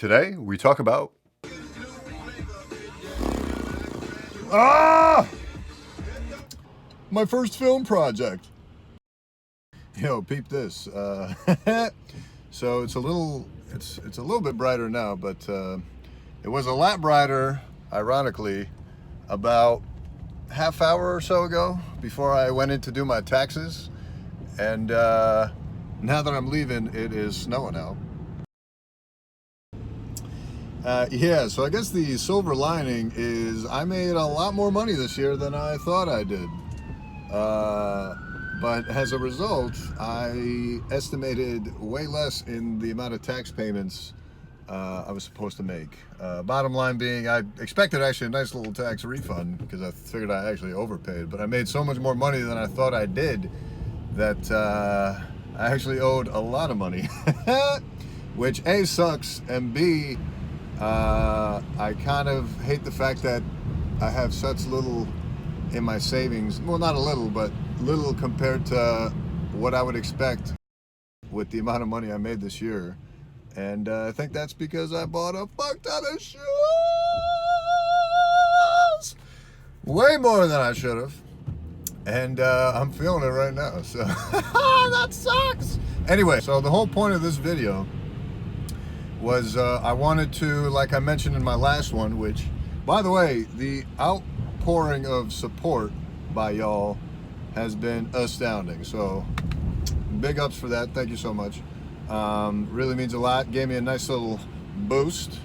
Today we talk about my first film project. Yo, peep this. So it's a little bit brighter now, but it was a lot brighter, ironically, about half hour or so ago before I went in to do my taxes. And now that I'm leaving, it is snowing out. Yeah, so I guess the silver lining is I made a lot more money this year than I thought I did. But as a result, I estimated way less in the amount of tax payments I was supposed to make. Bottom line being, I expected actually a nice little tax refund because I figured I actually overpaid, but I made so much more money than I thought I did that I actually owed a lot of money, which A, sucks, and B, I kind of hate the fact that I have such little in my savings. Well, not a little, but little compared to what I would expect with the amount of money I made this year. And I think that's because I bought a fuck ton of shoes. Way more than I should have. And I'm feeling it right now, so that sucks. Anyway, so the whole point of this video was I wanted to, like I mentioned in my last one, which, by the way, the outpouring of support by y'all has been astounding. So big ups for that. Thank you so much. Really means a lot. Gave me a nice little boost.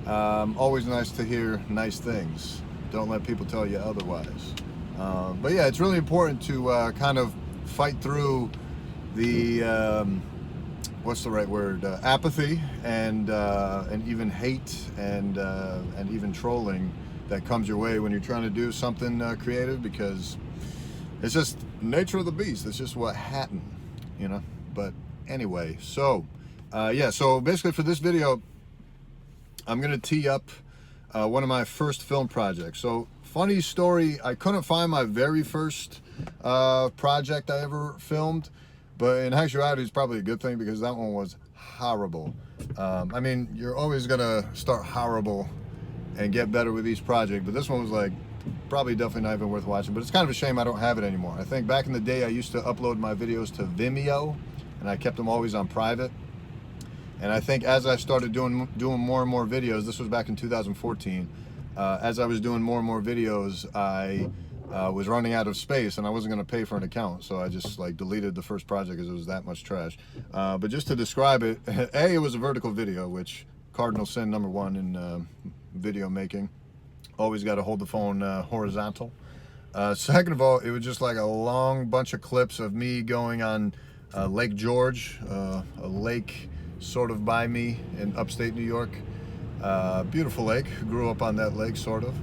Always nice to hear nice things. Don't let people tell you otherwise. But yeah, it's really important to kind of fight through the what's the right word? Apathy and even hate and even trolling that comes your way when you're trying to do something creative, because it's just nature of the beast. It's just what happened, you know. But anyway, so yeah, so basically for this video, I'm gonna tee up one of my first film projects. So funny story, I couldn't find my very first project I ever filmed, but in actuality it's probably a good thing because that one was horrible. I mean, you're always gonna start horrible and get better with each project, but this one was like probably definitely not even worth watching. But it's kind of a shame I don't have it anymore. I think back in the day I used to upload my videos to Vimeo, and I kept them always on private. And I think as I started doing more and more videos, this was back in 2014, as I was doing more and more videos, I was running out of space and I wasn't going to pay for an account, so I just like deleted the first project because it was that much trash. But just to describe it, A, it was a vertical video, which cardinal sin number one in video making. Always got to hold the phone horizontal. Second of all, it was just like a long bunch of clips of me going on Lake George, a lake sort of by me in upstate New York. Beautiful lake. Grew up on that lake, sort of.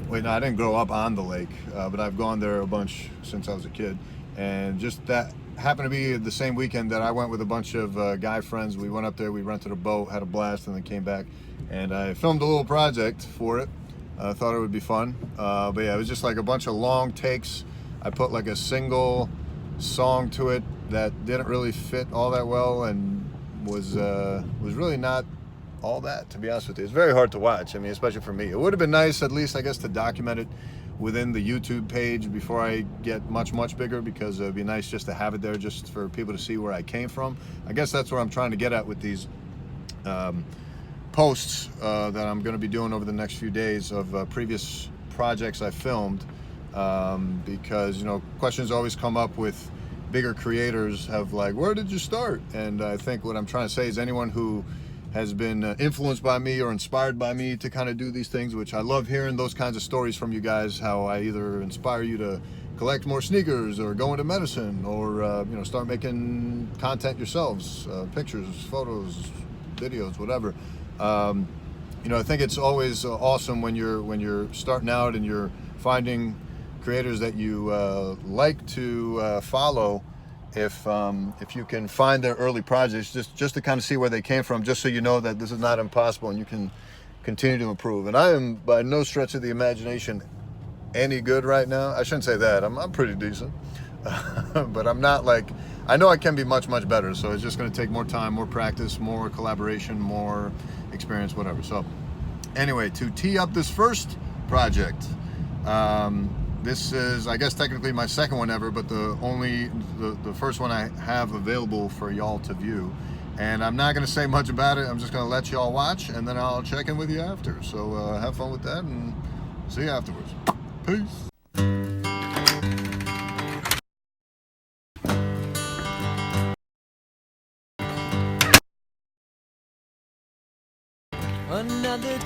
Wait, no, I didn't grow up on the lake, but I've gone there a bunch since I was a kid. And just that happened to be the same weekend that I went with a bunch of guy friends. We went up there, we rented a boat, had a blast, and then came back. And I filmed a little project for it. I thought it would be fun. But yeah, it was just like a bunch of long takes. I put like a single song to it that didn't really fit all that well and was really not all that, to be honest with you. It's very hard to watch, I mean, especially for me. It would have been nice, at least, I guess, to document it within the YouTube page before I get much bigger, because it would be nice just to have it there just for people to see where I came from. I guess that's where I'm trying to get at with these posts that I'm going to be doing over the next few days of previous projects I filmed, because, you know, questions always come up with bigger creators have like, where did you start? And I think what I'm trying to say is anyone who has been influenced by me or inspired by me to kind of do these things, which I love hearing those kinds of stories from you guys, how I either inspire you to collect more sneakers or go into medicine or you know, start making content yourselves, pictures, photos, videos, whatever. You know, I think it's always awesome when you're starting out and you're finding creators that you like to follow. If you can find their early projects, just to kind of see where they came from, just so you know that this is not impossible and you can continue to improve. And I am by no stretch of the imagination any good right now. I shouldn't say that. I'm pretty decent, but I'm not like I know I can be much, much better. So it's just going to take more time, more practice, more collaboration, more experience, whatever. So anyway, to tee up this first project, this is, I guess, technically my second one ever, but the first one I have available for y'all to view. And I'm not going to say much about it. I'm just going to let y'all watch, and then I'll check in with you after. So have fun with that, and see you afterwards. Peace.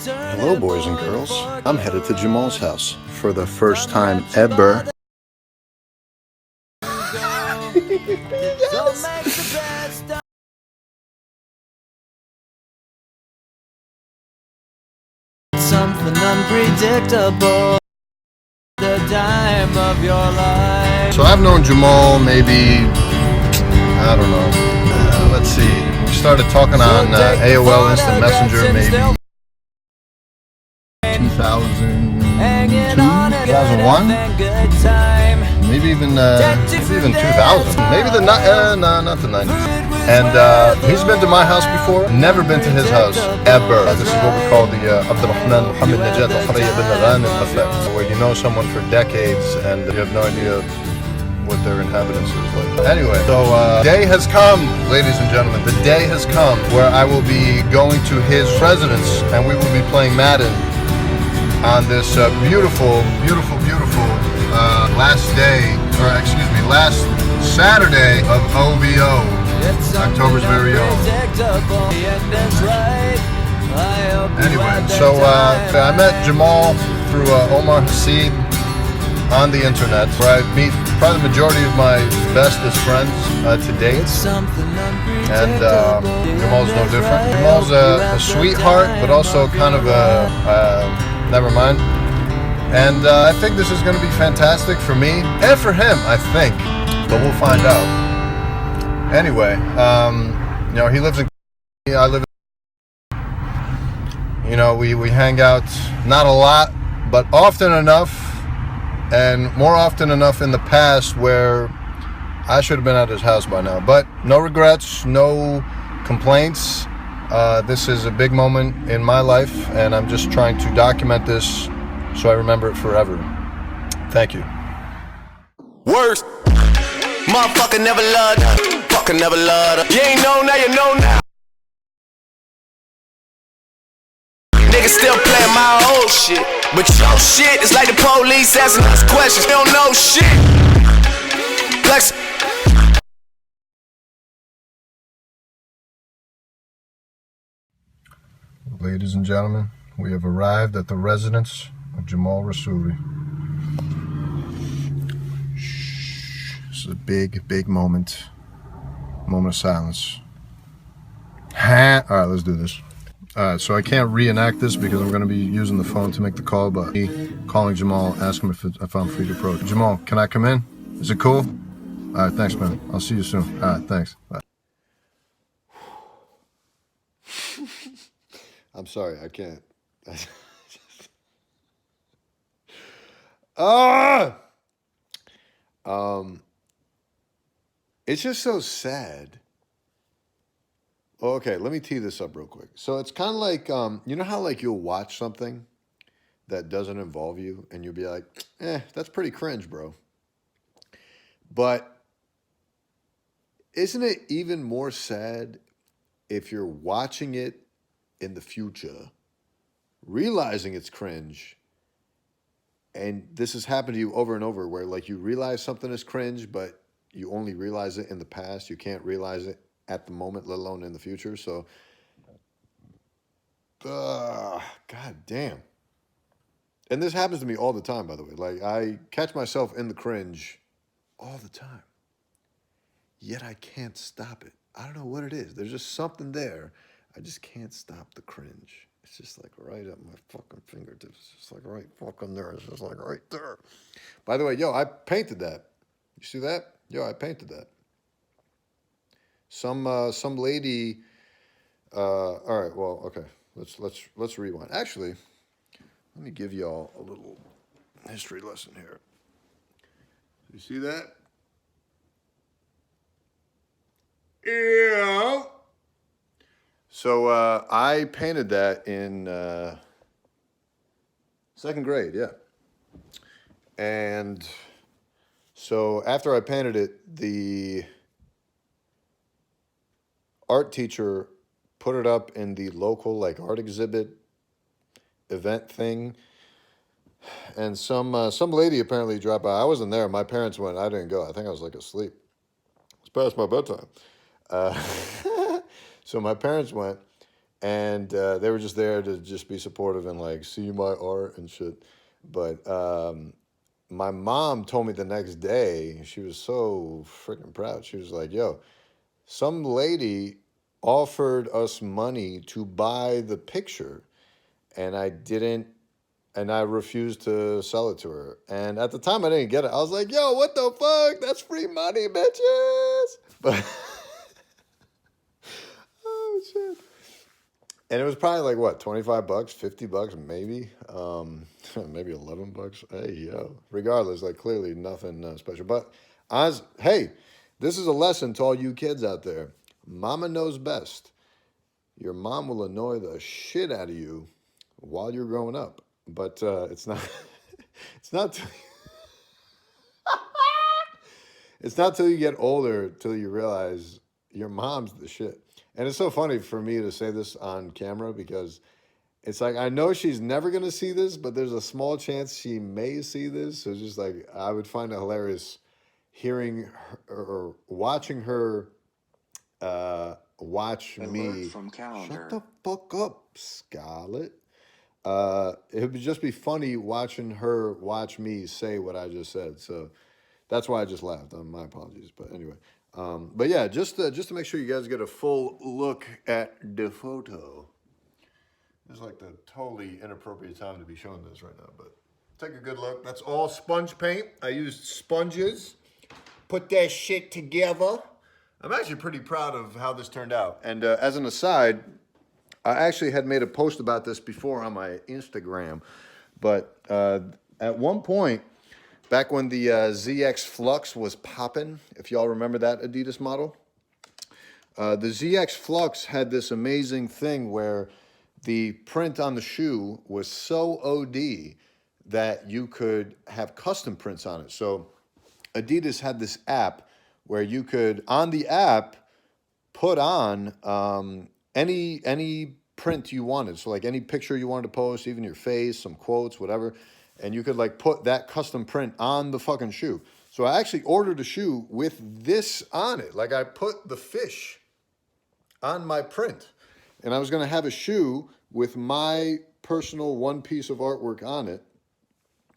Hello, boys and girls. I'm headed to Jamal's house for the first time ever. Something unpredictable, the time of your life. So I've known Jamal maybe, I don't know, let's see, we started talking on AOL Instant Messenger maybe 2002, 2001, maybe even 2000, maybe not the 90s. And he's been to my house before, never been to his house, ever. This is what we call the Abdurrahman Muhammad Najat al-Khariya bin Ghanim effect, where you know someone for decades and you have no idea what their inhabitants is like. Anyway, so day has come, ladies and gentlemen, the day has come where I will be going to his residence and we will be playing Madden on this beautiful last Saturday of OVO. October's very own. Anyway, so I met Jamal through Omar Hasid on the internet, where I meet probably the majority of my bestest friends to date. And Jamal's no different. Jamal's a sweetheart, but also kind of never mind. And I think this is going to be fantastic for me and for him, I think. But we'll find out. Anyway, you know, he lives in, I live in, you know, we hang out, not a lot, but often enough, and more often enough in the past where I should have been at his house by now. But no regrets, no complaints. This is a big moment in my life, and I'm just trying to document this so I remember it forever. Thank you. Worst. Motherfucker never loved her. Fucker never loved her. You ain't know now, you know now. Niggas still playing my old shit. But your shit is like the police asking us questions. They don't know shit. Flex. Ladies and gentlemen, we have arrived at the residence of Jamal Rassouli. This is a big moment of silence. All right, let's do this. All right, so I can't reenact this because I'm going to be using the phone to make the call, but me calling Jamal, ask him if I'm free to approach. Jamal, can I come in? Is it cool? All right, thanks, man. I'll see you soon. All right, thanks. Bye. I'm sorry, I can't. It's just so sad. Oh, okay, let me tee this up real quick. So it's kind of like, you know how like you'll watch something that doesn't involve you and you'll be like, that's pretty cringe, bro. But isn't it even more sad if you're watching it in the future, realizing it's cringe, and this has happened to you over and over where like you realize something is cringe, but you only realize it in the past. You can't realize it at the moment, let alone in the future. So, God damn. And this happens to me all the time, by the way. Like, I catch myself in the cringe all the time. Yet I can't stop it. I don't know what it is. There's just something there. I just can't stop the cringe. It's just like right up my fucking fingertips. It's just like right fucking there. It's just like right there. By the way, yo, I painted that. You see that? Yo, I painted that. Some lady. All right. Well, okay. Let's rewind. Actually, let me give y'all a little history lesson here. You see that? Yeah. So I painted that in second grade, yeah. And so after I painted it, the art teacher put it up in the local like art exhibit event thing. And some lady apparently dropped by. I wasn't there. My parents went. I didn't go. I think I was like asleep. It's past my bedtime. So my parents went, and they were just there to just be supportive and like see my art and shit. But my mom told me the next day, she was so freaking proud. She was like, "Yo, some lady offered us money to buy the picture, and I didn't." And I refused to sell it to her. And at the time, I didn't get it. I was like, yo, what the fuck? That's free money, bitches. But, oh, shit. And it was probably like, what, 25 bucks, 50 bucks, maybe? Maybe 11 bucks. Hey, yo. Regardless, like, clearly nothing special. But, hey, this is a lesson to all you kids out there. Mama knows best. Your mom will annoy the shit out of you while you're growing up. But it's not. It's not. It's not till you get older till you realize your mom's the shit. And it's so funny for me to say this on camera because it's like I know she's never gonna see this, but there's a small chance she may see this. So it's just like I would find it hilarious hearing her, or watching her watch me. From calendar. Shut the fuck up, Scarlett. It would just be funny watching her watch me say what I just said. So that's why I just laughed. My apologies. But anyway, but yeah, just to make sure you guys get a full look at the photo. It's like the totally inappropriate time to be showing this right now, but take a good look. That's all sponge paint. I used sponges. Put that shit together. I'm actually pretty proud of how this turned out. And as an aside, I actually had made a post about this before on my Instagram, but at one point, back when the ZX Flux was popping, if y'all remember that Adidas model, the ZX Flux had this amazing thing where the print on the shoe was so OD that you could have custom prints on it. So Adidas had this app where you could, on the app, put on any print you wanted. So like any picture you wanted to post, even your face, some quotes, whatever. And you could like put that custom print on the fucking shoe. So I actually ordered a shoe with this on it. Like I put the fish on my print. And I was going to have a shoe with my personal one piece of artwork on it.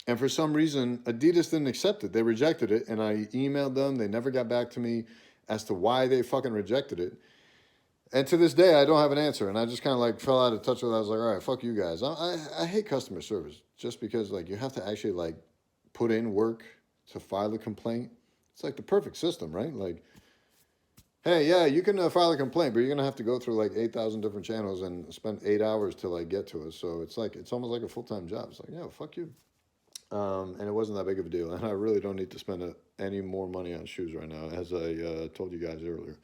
And for some reason, Adidas didn't accept it. They rejected it. And I emailed them. They never got back to me as to why they fucking rejected it. And to this day, I don't have an answer. And I just kind of like fell out of touch with it. I was like, all right, fuck you guys. I hate customer service just because like you have to actually like put in work to file a complaint. It's like the perfect system, right? Like, hey, yeah, you can file a complaint, but you're going to have to go through like 8,000 different channels and spend 8 hours to like get to us. So it's like, it's almost like a full-time job. It's like, yeah, fuck you. And it wasn't that big of a deal. And I really don't need to spend any more money on shoes right now, as I told you guys earlier.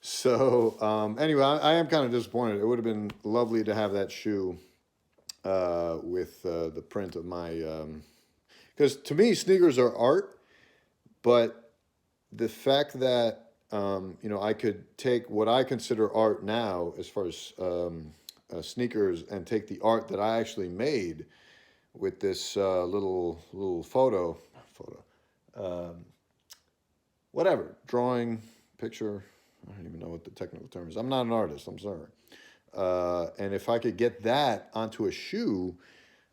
So anyway, I am kind of disappointed. It would have been lovely to have that shoe with the print of my... Because to me, sneakers are art, but the fact that, you know, I could take what I consider art now as far as sneakers and take the art that I actually made with this little photo, whatever, drawing, picture, I don't even know what the technical term is. I'm not an artist, I'm sorry. And if I could get that onto a shoe,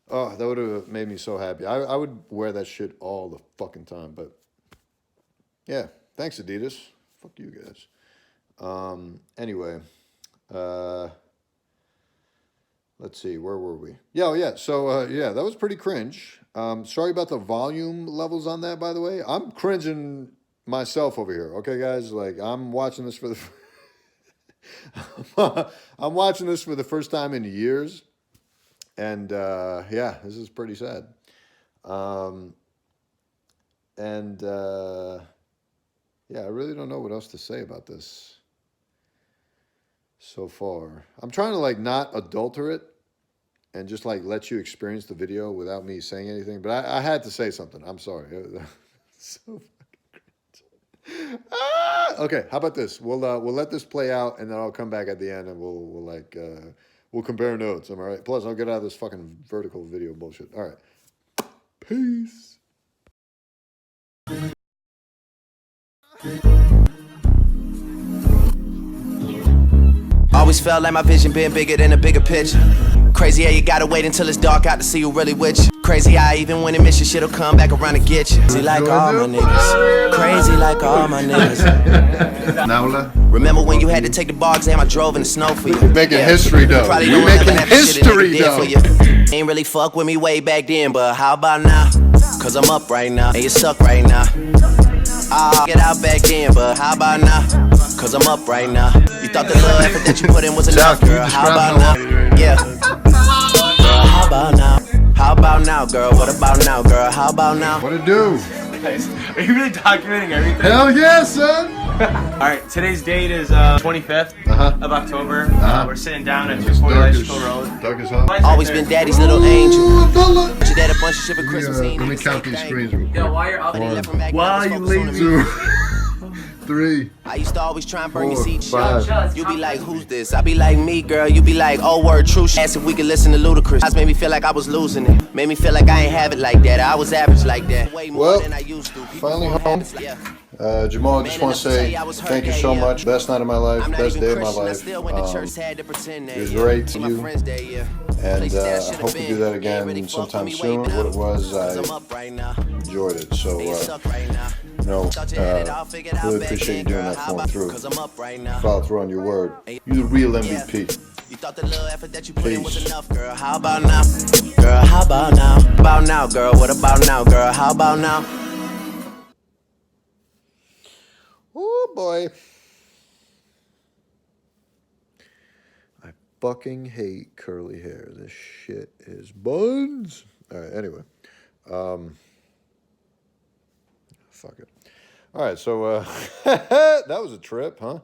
oh, that would have made me so happy. I would wear that shit all the fucking time, but yeah, thanks Adidas. Fuck you guys. Anyway, let's see, where were we? Yeah, oh, yeah. So yeah, that was pretty cringe. Sorry about the volume levels on that, by the way. I'm cringing myself over here. Okay, guys, like I'm watching this for the I'm watching this for the first time in years, and yeah, this is pretty sad. And yeah, I really don't know what else to say about this. so far. I'm trying to like not adulter it and just like let you experience the video without me saying anything. But I had to say something. I'm sorry. So fucking okay, how about this? We'll let this play out, and then I'll come back at the end, and we'll compare notes. Am I right? Plus, I'll get out of this fucking vertical video bullshit. All right, peace. Always felt like my vision been bigger than a bigger picture. Crazy how you gotta wait until it's dark out to see who really with you. Crazy how even when it miss you, shit'll come back around to get you. Crazy like all my niggas. Crazy like all my niggas. Naula. Remember when you had to take the bar exam? I drove in the snow for you. We're making history though. We're making history though. Ain't really fuck with me way back then, but how about now? Cause I'm up right now, and you suck right now. I'll get out back then, but how about now? Cause I'm up right now. You thought the little effort that you put in was enough, girl. How about now? Yeah. Girl, how about now? How about now, girl? What about now, girl? How about now? What it do? Are you really documenting everything? Hell yeah, son! Alright, today's date is 25th of October. We're sitting down at 240 Electrical Road. Dark as hell. Always been daddy's little angel. But your dad a bunch of shit for Christmas. Let me count these screens real quick. Yo, while you're up, Why you lazy? 2, 3. I used to always try and burn your 4, seat 5. shut. You be like, who's this? I be like, me, girl. You be like, oh, word, true shit. Ask if we could listen to Ludacris. Made me feel like I was losing it. Made me feel like I ain't have it like that. I was average like that. Way more Well, than I used to. finally home. Jamal, I just want to say thank you so much. Best night of my life, best day of my life. It was great to you. And I hope to do that again sometime soon. What it was, I enjoyed it. So, really appreciate you doing that for me through. Follow through on your word. You're the real MVP. You thought the little effort that you put in was enough, girl. How about now? Girl, how about now? About now, girl. What about now, girl? How about now? Oh boy. I fucking hate curly hair. This shit is buns. Alright, anyway. Fuck it. Alright, so that was a trip, huh?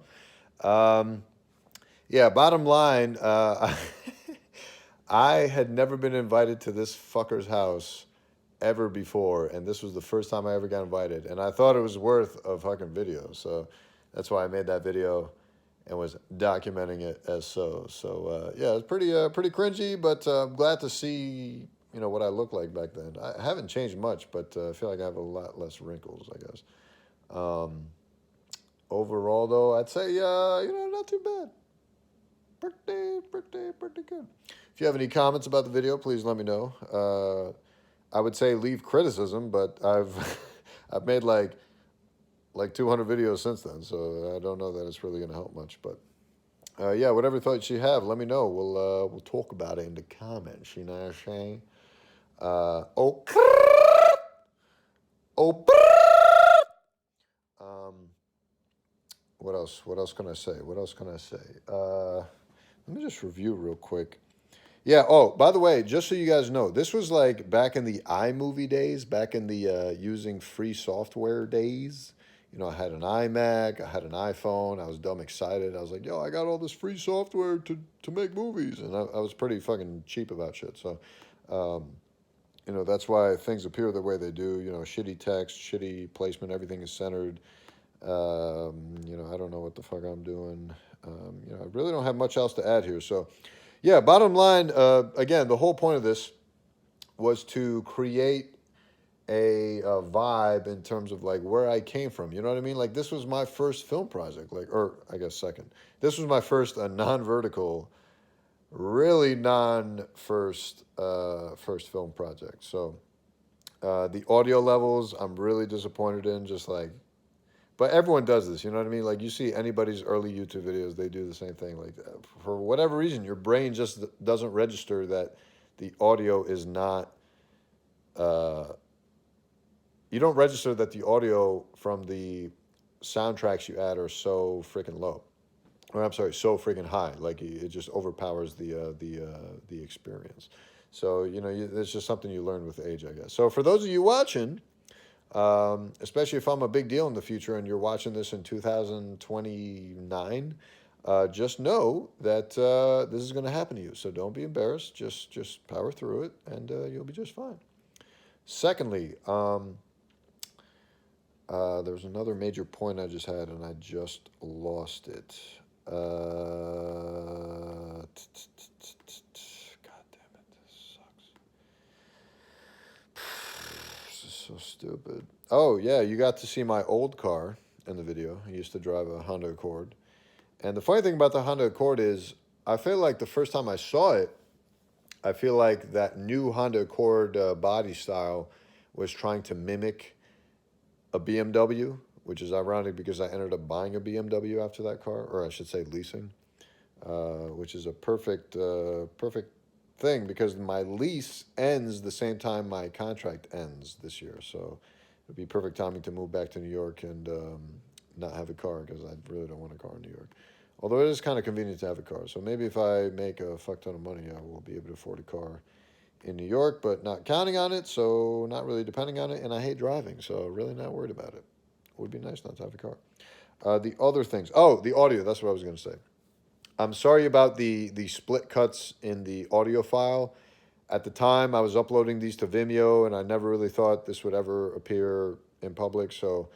Yeah, bottom line, I had never been invited to this fucker's house ever before, and this was the first time I ever got invited, and I thought it was worth a fucking video, so that's why I made that video and was documenting it as so. So yeah, it's pretty cringy, but I'm glad to see what I looked like back then. I haven't changed much, but I feel like I have a lot less wrinkles, I guess. Overall, though, I'd say not too bad. Pretty good. If you have any comments about the video, please let me know. I would say leave criticism, but I've made like 200 videos since then, so I don't know that it's really going to help much. But yeah, whatever thoughts you have, let me know. We'll talk about it in the comments. You know what I'm saying? What else? What else can I say? Let me just review real quick. Yeah, oh, by the way, just so you guys know, this was like back in the iMovie days, back in the using free software days. I had an iMac, I had an iPhone, I was dumb excited. I was like, yo, I got all this free software to make movies. And I was pretty fucking cheap about shit. So, that's why things appear the way they do. Shitty text, shitty placement, everything is centered. I don't know what the fuck I'm doing. I really don't have much else to add here. So, yeah, bottom line, again, the whole point of this was to create a vibe in terms of like where I came from. You know what I mean? Like this was my first film project, or I guess second. This was my first non-vertical, really first film project. So the audio levels, I'm really disappointed in. But everyone does this, you know what I mean? Like you see anybody's early YouTube videos, they do the same thing. Like for whatever reason, your brain just doesn't register that the audio is not. You don't register that the audio from the soundtracks you add are so freaking low, or I'm sorry, so freaking high. Like it just overpowers the experience. So it's just something you learn with age, I guess. So for those of you watching. Especially if I'm a big deal in the future and you're watching this in 2029, just know that this is going to happen to you. So don't be embarrassed. Just power through it, and you'll be just fine. Secondly, there was another major point I just had, and I just lost it. God damn it, this sucks. This is so stupid. Oh, yeah, you got to see my old car in the video. I used to drive a Honda Accord. And the funny thing about the Honda Accord is, I feel like the first time I saw it, I feel like that new Honda Accord body style was trying to mimic a BMW, which is ironic because I ended up buying a BMW after that car, or I should say leasing, which is a perfect thing because my lease ends the same time my contract ends this year. So it'd be perfect timing to move back to New York and not have a car because I really don't want a car in New York. Although it is kind of convenient to have a car. So maybe if I make a fuck ton of money, I will be able to afford a car in New York, but not counting on it, so not really depending on it. And I hate driving, so really not worried about it. It would be nice not to have a car. The other things. Oh, the audio. That's what I was going to say. I'm sorry about the split cuts in the audio file. At the time, I was uploading these to Vimeo, and I never really thought this would ever appear in public. So,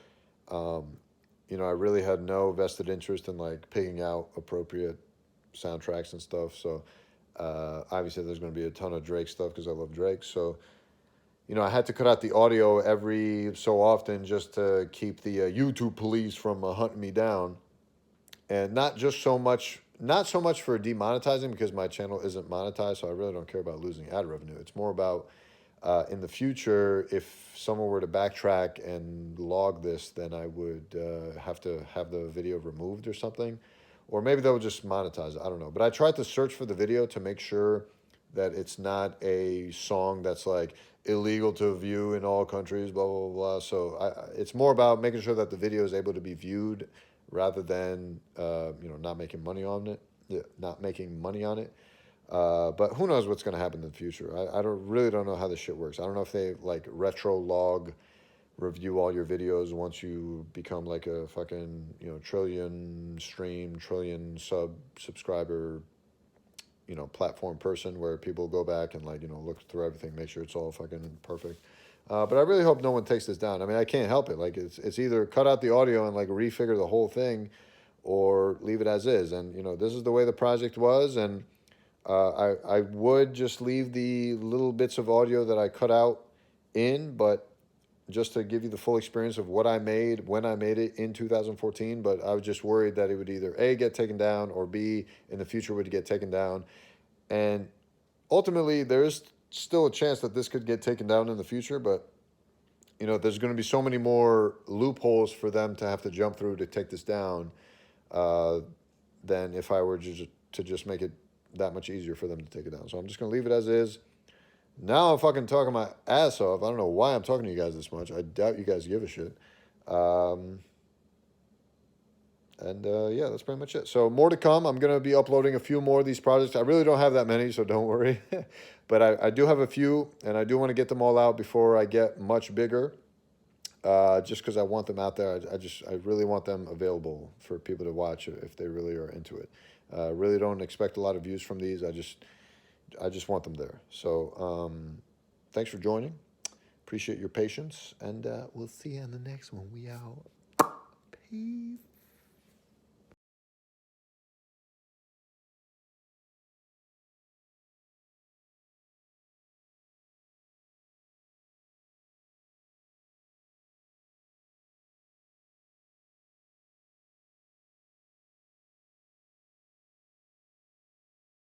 you know, I really had no vested interest in like picking out appropriate soundtracks and stuff. So, obviously, there's going to be a ton of Drake stuff because I love Drake. So, you know, I had to cut out the audio every so often just to keep the YouTube police from hunting me down. And not so much for demonetizing because my channel isn't monetized, so I really don't care about losing ad revenue. It's more about in the future, if someone were to backtrack and log this, then I would have to have the video removed or something. Or maybe they'll just monetize it. I don't know. But I tried to search for the video to make sure that it's not a song that's like illegal to view in all countries, blah, blah, blah. So it's more about making sure that the video is able to be viewed rather than, you know, not making money on it. But who knows what's going to happen in the future. I really don't know how this shit works. I don't know if they like retro log review all your videos once you become like a fucking, you know, trillion stream, trillion subscriber, you know, platform person where people go back and like, you know, look through everything, make sure it's all fucking perfect. But I really hope no one takes this down. I mean, I can't help it. Like it's either cut out the audio and like refigure the whole thing or leave it as is. And, you know, this is the way the project was. And I would just leave the little bits of audio that I cut out in, but just to give you the full experience of what I made when I made it in 2014. But I was just worried that it would either A, get taken down, or B, in the future would get taken down. And ultimately, there is still a chance that this could get taken down in the future, but, you know, there's going to be so many more loopholes for them to have to jump through to take this down than if I were to just make it that much easier for them to take it down. So I'm just going to leave it as is. Now I'm fucking talking my ass off. I don't know why I'm talking to you guys this much. I doubt you guys give a shit. Yeah, that's pretty much it. So more to come. I'm going to be uploading a few more of these projects. I really don't have that many, so don't worry. But I do have a few, and I do want to get them all out before I get much bigger. Just because I want them out there. I really want them available for people to watch if they really are into it. Really don't expect a lot of views from these. I just want them there. So thanks for joining. Appreciate your patience, and we'll see you in the next one. We out. Peace.